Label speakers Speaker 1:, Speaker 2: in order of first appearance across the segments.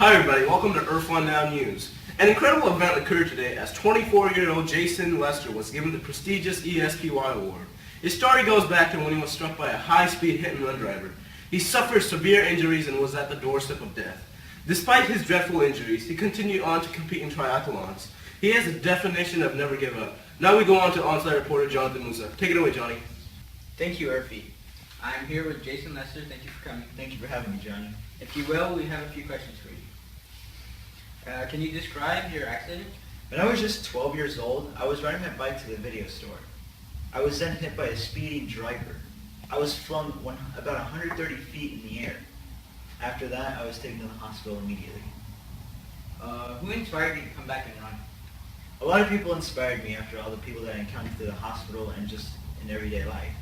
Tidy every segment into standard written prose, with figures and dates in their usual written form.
Speaker 1: Hi everybody, welcome to Earth One Now News. An incredible event occurred today as 24-year-old Jason Lester was given the prestigious ESPY award. His story goes back to when he was struck by a high-speed hit-and-run driver. He suffered severe injuries and was at the doorstep of death. Despite his dreadful injuries, he continued on to compete in triathlons. He has the definition of never give up. Now we go on to on-site reporter Jonathan Musa. Take it away, Johnny.
Speaker 2: Thank you, Urfi. I'm here with Jason Lester. Thank you for coming.
Speaker 3: Thank you for having me, Johnny.
Speaker 2: If you will, we have a few questions for you. Can you describe your accident?
Speaker 3: When I was just 12 years old, I was riding my bike to the video store. I was then hit by a speeding driver. I was flung about 130 feet in the air. After that, I was taken to the hospital immediately.
Speaker 2: Who inspired you to come back and run?
Speaker 3: A lot of people inspired me after all the people that I encountered through the hospital and just in everyday life.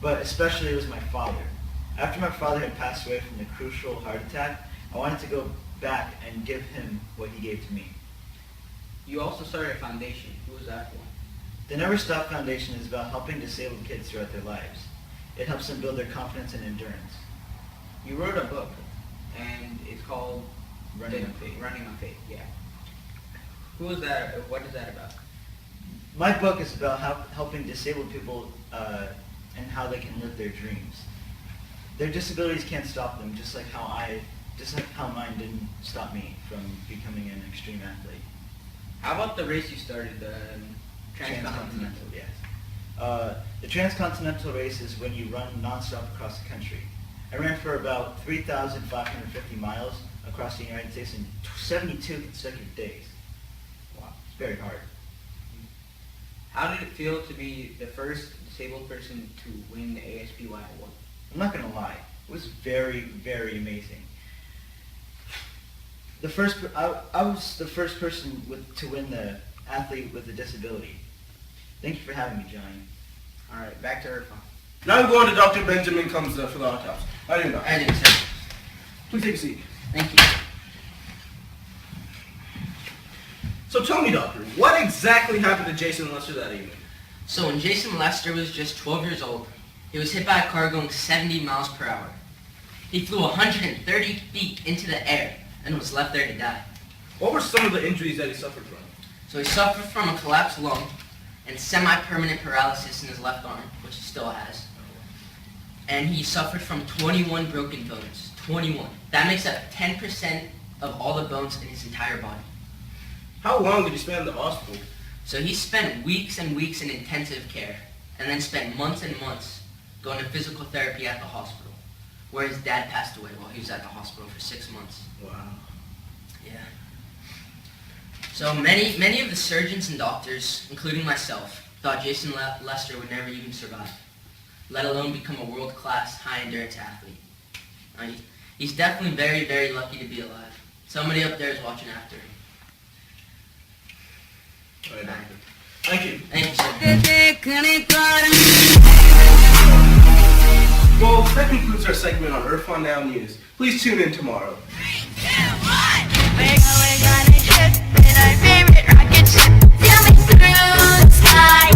Speaker 3: But especially it was my father. After my father had passed away from the crucial heart attack, I wanted to go back and give him what he gave to me.
Speaker 2: You also started a foundation. Who was that for?
Speaker 3: The Never Stop Foundation is about helping disabled kids throughout their lives. It helps them build their confidence and endurance.
Speaker 2: You wrote a book, and it's called
Speaker 3: Running on Faith.
Speaker 2: Running on Faith, yeah. Who is that? What is that about?
Speaker 3: My book is about helping disabled people and how they can live their dreams. Their disabilities can't stop them, just like how mine didn't stop me from becoming an extreme athlete.
Speaker 2: How about the race you started, the Transcontinental?
Speaker 3: Yes. The Transcontinental race is when you run nonstop across the country. I ran for about 3,550 miles across the United States in 72 consecutive days.
Speaker 2: Wow.
Speaker 3: It's very hard.
Speaker 2: How did it feel to be the first disabled person to win the ASPY award?
Speaker 3: I'm not going to lie. It was very, very amazing. I was the first person to win the athlete with a disability. Thank you for having me, Johnny.
Speaker 2: All right, back to Irfan.
Speaker 1: Now we go on to Dr. Benjamin Comes for the autopsy. How do you know?
Speaker 2: I didn't say.
Speaker 1: Please take a seat.
Speaker 2: Thank you.
Speaker 1: So tell me, doctor, what exactly happened to Jason Lester that evening?
Speaker 4: So when Jason Lester was just 12 years old, he was hit by a car going 70 miles per hour. He flew 130 feet into the air and was left there to die.
Speaker 1: What were some of the injuries that he suffered from?
Speaker 4: So he suffered from a collapsed lung and semi-permanent paralysis in his left arm, which he still has. And he suffered from 21 broken bones. 21. That makes up 10% of all the bones in his entire body.
Speaker 1: How long did he spend in the hospital?
Speaker 4: So he spent weeks and weeks in intensive care, and then spent months and months going to physical therapy at the hospital, where his dad passed away while he was at the hospital for 6 months.
Speaker 1: Wow.
Speaker 4: Yeah. So many of the surgeons and doctors, including myself, thought Jason Lester would never even survive, let alone become a world-class, high-endurance athlete. He's definitely very, very lucky to be alive. Somebody up there is watching after him.
Speaker 1: All right, doctor. Thank you.
Speaker 4: Thank you, sir.
Speaker 1: Well, that concludes our segment on Earth One Now News. Please tune in tomorrow.
Speaker 5: 3, 2, 1. We're gonna ship in our favorite rocket ship, sailing through the sky.